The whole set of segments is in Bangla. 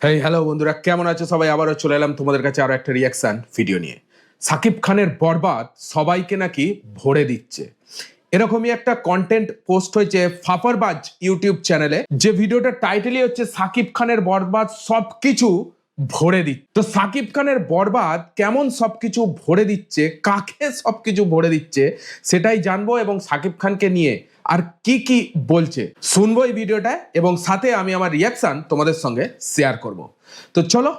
হ্যালো বন্ধুরা, কেমন আছো সবাই? আবারও চলে এলাম তোমাদের কাছে আরো একটা রিয়াকশন ভিডিও নিয়ে। সাকিব খানের বরবাদ সবাইকে নাকি ভরে দিচ্ছে, এরকমই একটা কন্টেন্ট পোস্ট হয়েছে ফাফারবাজ ইউটিউব চ্যানেলে, যে ভিডিওটার টাইটেলই হচ্ছে সাকিব খানের বরবাদ সবকিছু ভরে দিচ্ছে। তো সাকিব খানের বরবাদ কেমন সবকিছু ভরে দিচ্ছে, কাকে সবকিছু ভরে দিচ্ছে সেটাই জানবো, এবং সাকিব খানকে নিয়ে আর কি কি বলছে শুনবো এই ভিডিওটা, এবং সাথে আমি আমার রিয়াকশন তোমাদের সঙ্গে শেয়ার করব। তো চলো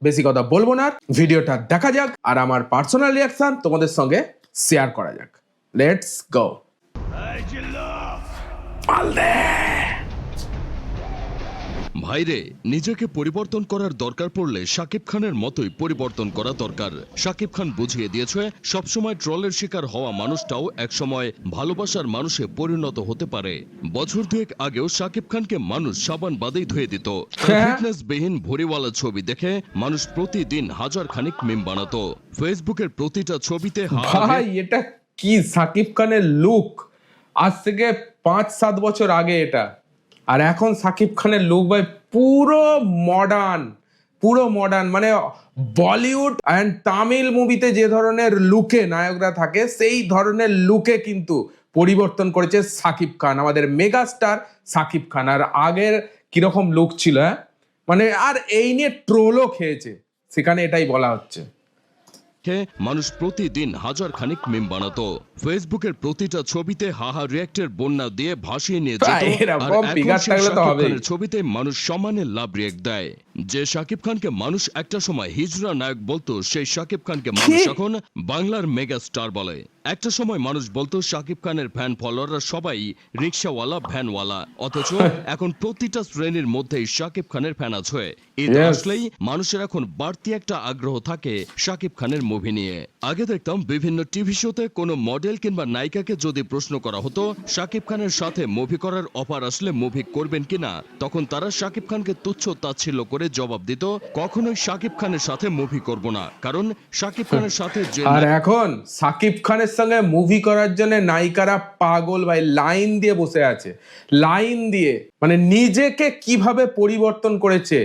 বেশি কথা বলবো না, ভিডিওটা দেখা যাক আর আমার পার্সোনাল রিয়াকশন তোমাদের সঙ্গে শেয়ার করা যাক। Let's go. ভাইরে, নিজেকে পরিবর্তন করার দরকার পড়লে শাকিব খানের মতোই পরিবর্তন করা দরকার। শাকিব খান বুঝিয়ে দিয়েছে সবসময় ট্রলের শিকার হওয়া মানুষটাও একসময় ভালোবাসার মানুষে পরিণত হতে পারে। বছর দুয়েক আগেও শাকিব খানকে মানুষ সাবান বাদেই ধুয়ে দিত। ফিটনেসবিহীন ভরিওয়ালা ছবি দেখে মানুষ প্রতিদিন হাজার খানিক মিম বানাতো। ফেসবুকের প্রতিটা ছবিতে ভাই এটা কি সাকিব খানের লুক, আজ থেকে 5-7 বছর আগে এটা, আর এখন সাকিব খানের লুক ভাই পুরো মডার্ন, মানে বলিউড অ্যান্ড তামিল মুভিতে যে ধরনের লুকে নায়করা থাকে সেই ধরনের লুকে কিন্তু পরিবর্তন করেছে সাকিব খান, আমাদের মেগাস্টার সাকিব খান। আর আগের কিরকম লুক ছিল, মানে আর এই নিয়ে ট্রোলও খেয়েছে, সেখানে এটাই বলা হচ্ছে। মানুষ প্রতিদিন হাজার খানিক মিম বানাতো। ফেসবুকের প্রতিটা ছবিতে হাহা রিয়েক্টের বন্যা দিয়ে ভাসিয়ে নিয়ে যেত। আর এখন সেই শাকিব খানের ছবিতে মানুষ সমানে লাভ রিয়েক্ট দেয়। যে শাকিব খানকে মানুষ একটা সময় হিজড়া নায়ক বলতো, সেই শাকিব খানকে মানুষ এখন বাংলার মেগা স্টার বলে। একটা সময় মানুষ বলতো শাকিব খানের ফ্যান ফলোয়াররা সবাই রিক্সাওয়ালা ভ্যানওয়ালা, অথচ এখন প্রতিটা শ্রেণীর মধ্যেই শাকিব খানের ফ্যান আছে। ঈদ আসলেই মানুষের এখন বাড়তি একটা আগ্রহ থাকে শাকিব খানের মুভি নিয়ে। আগে দেখতাম বিভিন্ন টিভি শোতে কোনো মডেল কিংবা নায়িকাকে যদি প্রশ্ন করা হতো শাকিব খানের সাথে মুভি করার অফার আসলে মুভি করবেন কিনা, তখন তারা শাকিব খানকে তুচ্ছ তাচ্ছিল্য করে জবাব দিত, কখনোই শাকিব খানের সাথে মুভি করব না, কারণ শাকিব খানের সাথে যে। আর এখন সাকিব খানের সঙ্গে মুভি করার জন্য নায়িকারা পাগল ভাই, লাইন দিয়ে বসে আছে, লাইন দিয়ে, মানে নিজেকে কিভাবে পরিবর্তন করেছে,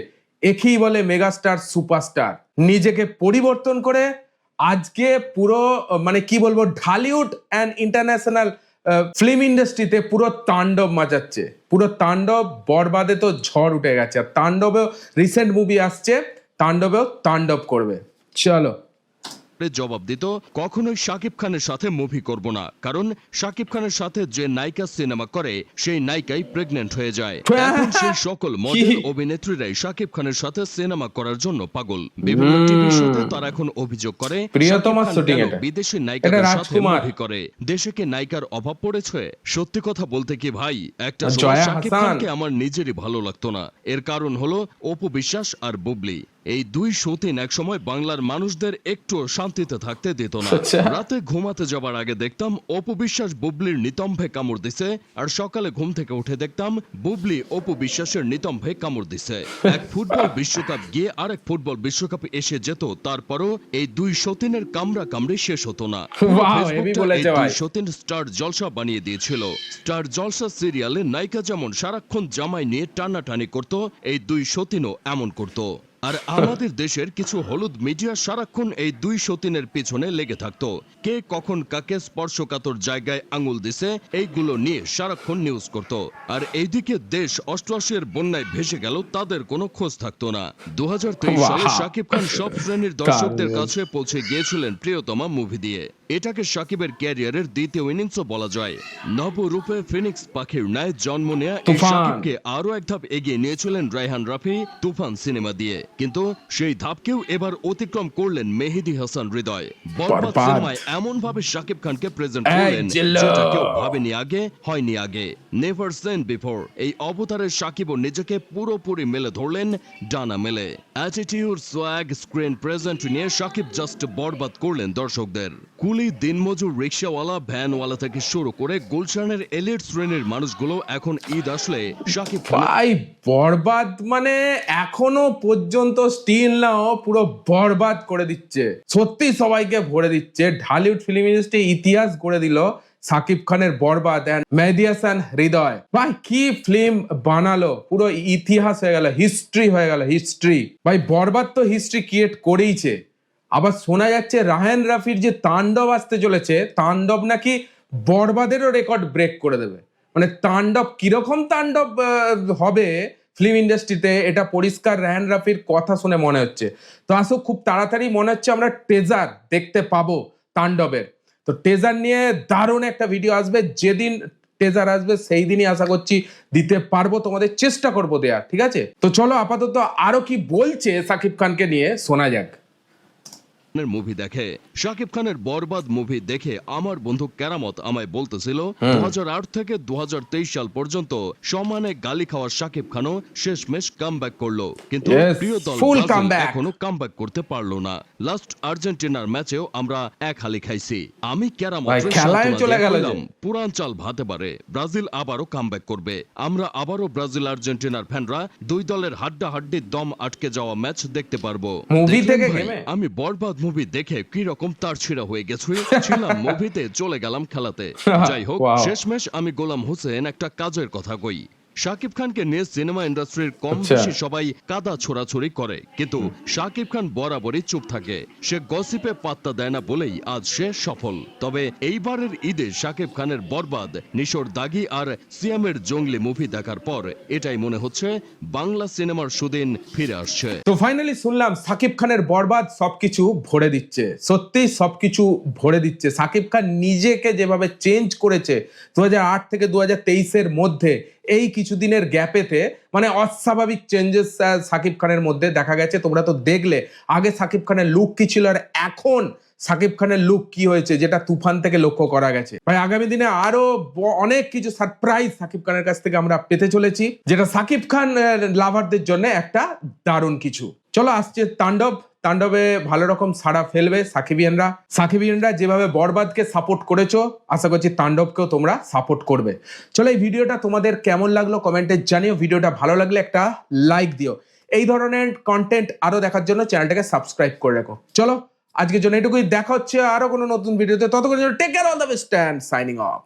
একেই বলে মেগাস্টার সুপারস্টার। নিজেকে পরিবর্তন করে আজকে পুরো মানে কি বলবো, ঢালিউড অ্যান্ড ইন্টারন্যাশনাল ফিল্ম ইন্ডাস্ট্রিতে পুরো তাণ্ডব মাচাচ্ছে, পুরো তাণ্ডব। বরবাদে তো ঝড় উঠে গেছে, আর তাণ্ডবেও রিসেন্ট মুভি আসছে, তাণ্ডবেও তাণ্ডব করবে। চলো জবাব দিত, কখনোই শাকিব খানের সাথে মুভি করব না, কারণ শাকিব খানের সাথে যে নায়িকা সিনেমা করে সেই নায়িকাই প্রেগনেন্ট হয়ে যায়। এখন সেই সকল মডেল অভিনেত্রীরাই শাকিব খানের সাথে সিনেমা করার জন্য পাগল। বিভিন্ন টিভি শোতে তারা এখন অভিযোগ করে বিদেশি নায়িকাদের সাথে মুভি করে। দেশে কি নায়িকার অভাব পড়েছে? সত্যি কথা বলতে কি ভাই, একটা সময় শাকিব খানকে আমার নিজেরই ভালো লাগতো না। এর কারণ হলো অপু বিশ্বাস আর বুবলি। এই দুই সতীন এক সময় বাংলার মানুষদের একটু শান্তিতে থাকতে দিত না। রাতে ঘুমাতে যাবার আগে দেখতাম অপু বিশ্বাস বুবলির নিতম্ভে কামড় দিছে, আর সকালে ঘুম থেকে উঠে দেখতাম বুবলি অপু বিশ্বাসের নিতম্ভে কামড় দিছে। এক ফুটবল বিশ্বকাপ গিয়ে আরেক ফুটবল বিশ্বকাপ এসে যেত, তারপরও এই দুই সতীনের কামড়া কামড়ি শেষ হতো না। এই দুই সতীন স্টার জলসা বানিয়ে দিয়েছিল। স্টার জলসা সিরিয়ালে নায়িকা যেমন সারাক্ষণ জামাই নিয়ে টানাটানি করত, এই দুই সতীনও এমন করত। আর আমাদের দেশের কিছু হলুদ মিডিয়া সারাক্ষণ এই দুই সতীনের পিছনে লেগে থাকতো। কে কখন কাকে স্পর্শকাতর জায়গায় আঙুল দিছে এইগুলো নিয়ে সারাক্ষণ নিউজ করত। আর এইদিকে দেশ অষ্টআশির বন্যায় ভেসে গেল, তাদের কোনো খোঁজ থাকতো না। 2023 সালে শাকিব খান সব শ্রেণীর দর্শকদের কাছে পৌঁছে গিয়েছিলেন প্রিয়তমা মুভি দিয়ে। এটাকে শাকিবের ক্যারিয়ারের দ্বিতীয় ইনিংসও বলা যায়। নবরূপে ফিনিক্স পাখির ন্যায় জন্ম নেয়া এই শাকিবকে আরো এক ধাপ এগিয়ে নিয়েছিলেন রায়হান রাফি তুফান সিনেমা দিয়ে, কিন্তু সেই ধাপকেও এবার অতিক্রম করলেন মেহেদী হাসান হৃদয়। বরবাদ সিনেমায় এমন ভাবে শাকিব খানকে প্রেজেন্ট করলেন যেটা কেউ ভাবেনি আগে, হয়নি আগে, নেভার সিন বিফোর। এই অবতারের শাকিবও নিজেকে পুরোপুরি মেলে ধরলেন ডানা মেলে। অ্যাটিটিউড, সোয়াগ, স্ক্রিন প্রেজেন্ট নিয়ে শাকিব জাস্ট বরবাদ করলেন দর্শকদের। কুলি, দিনমজুর, রিক্সাওয়ালা, ভ্যানওয়ালা থেকে শুরু করে গুলশানের এলিট শ্রেণীর মানুষগুলো এখন ঈদ আসলে শাকিব ভাই বরবাদ মানে এখনো পর্যন্ত স্টিল নাও পুরো বরবাদ করে দিচ্ছে, সত্যি সবাইকে ভরে দিচ্ছে। ঢালিউড ফিল্ম ইন্ডাস্ট্রি ইতিহাস গড়ে দিল সাকিব খানের বরবাদ এন্ড মেহেদী হাসান হৃদয়, ভাই কি ফিল্ম বানালো, পুরো ইতিহাস হয়ে গেল, হিস্ট্রি হয়ে গেল, হিস্ট্রি। ভাই বরবাদ তো হিস্ট্রি ক্রিয়েট করেইছে, আবার শোনা যাচ্ছে রায়হান রাফির যে তাণ্ডব আসতে চলেছে, তাণ্ডব নাকি বরবাদেরও রেকর্ড ব্রেক করে দেবে। মানে তাণ্ডব কিরকম তাণ্ডব হবে ফিল্ম ইন্ডাস্ট্রিতে, এটা পরিষ্কার রায়হান রাফির কথা শুনে মনে হচ্ছে। তো আসো খুব তাড়াতাড়ি মনে হচ্ছে আমরা টেজার দেখতে পাবো তাণ্ডবের। তো টেজার নিয়ে দারুণ একটা ভিডিও আসবে, যেদিন টেজার আসবে সেই দিনই আশা করছি দিতে পারবো, তোমাদের চেষ্টা করবো দেয়ার, ঠিক আছে? তো চলো আপাতত আরো কি বলছে সাকিব খানকে নিয়ে শোনা যাক। মুভি দেখে শাকিব খানের বরবাদ মুভি দেখে আমার বন্ধু কেরামত আমায় বলতেছিল 2008 থেকে 2023 সাল পর্যন্ত সমানে গালি খাওয়া শাকিব খানও শেষমেশ কামব্যাক করলো, কিন্তু প্রিয় দল ব্রাজিল এখনো কামব্যাক করতে পারলো না। লাস্ট আর্জেন্টিনার ম্যাচেও আমরা এক হালি খাইছি। আমি কেরামত পুরান চাল ভাতে পারে ব্রাজিল আবারও কামব্যাক করবে। আমরা আবারও ব্রাজিল আর্জেন্টিনার ফ্যানরা দুই দলের হাড্ডাহাড্ডি দম আটকে যাওয়া ম্যাচ দেখতে পারবো। আমি বরবাদ মুভি দেখে কি রকম তার ছিঁড়া হয়ে গেছে, ছিলাম মুভিতে চলে গেলাম খেলাতে। যাই হোক, শেষমেশ আমি গোলাম হোসেন একটা কাজের কথা কই। শাকিব খানকে নিয়ে সিনেমা ইন্ডাস্ট্রির কম বেশি সবাই কাদা ছোড়াছড়ি করে, কিন্তু শাকিব খান বরাবরই চুপ থাকে। সে গসিপে পাত্তা দেয় না বলেই আজ সে সফল। তবে এইবারের ঈদে শাকিব খানের বরবাদ, নিশোর দাগি আর সিয়ামের জঙ্গলি মুভি দেখার পর এটাই মনে হচ্ছে বাংলা সিনেমার সুদিন ফিরে আসছে। তো ফাইনালি শুনলাম সাকিব খানের বরবাদ সবকিছু ভরে দিচ্ছে, সত্যি সবকিছু ভরে দিচ্ছে। সাকিব খান নিজেকে যেভাবে চেঞ্জ করেছে 2008 থেকে 2023 মধ্যে, এই কিছুদিনের গ্যাপেতে মানে অস্বাভাবিক চেঞ্জেস সাকিব খানের মধ্যে দেখা গেছে। তোমরা তো দেখলে আগে সাকিব খানের লুক কি ছিল আর এখন সাকিব খানের লুক কি হয়েছে, যেটা তুফান থেকে লক্ষ্য করা গেছে। ভাই আগামী দিনে আরো অনেক কিছু সারপ্রাইজ সাকিব খানের কাছ থেকে আমরা পেতে চলেছি, যেটা সাকিব খান লাভারদের জন্য একটা দারুণ কিছু। চলো আসছে তাণ্ডব। তাণ্ডবে ভালো রকম সাড়া ফেলবে সাকিবিয়ানরা যেভাবে বরবাদকে সাপোর্ট করেছো, আশা করছি তাণ্ডবকেও তোমরা সাপোর্ট করবে। চলো এই ভিডিওটা তোমাদের কেমন লাগলো কমেন্টে জানিও। ভিডিওটা ভালো লাগলে একটা লাইক দিও। এই ধরনের কন্টেন্ট আরো দেখার জন্য চ্যানেলটাকে সাবস্ক্রাইব করে রাখো। চলো আজকের জন্য এটুকুই, দেখা হচ্ছে আরো কোনো নতুন ভিডিওতে। ততক্ষণ take care, all the best and signing of.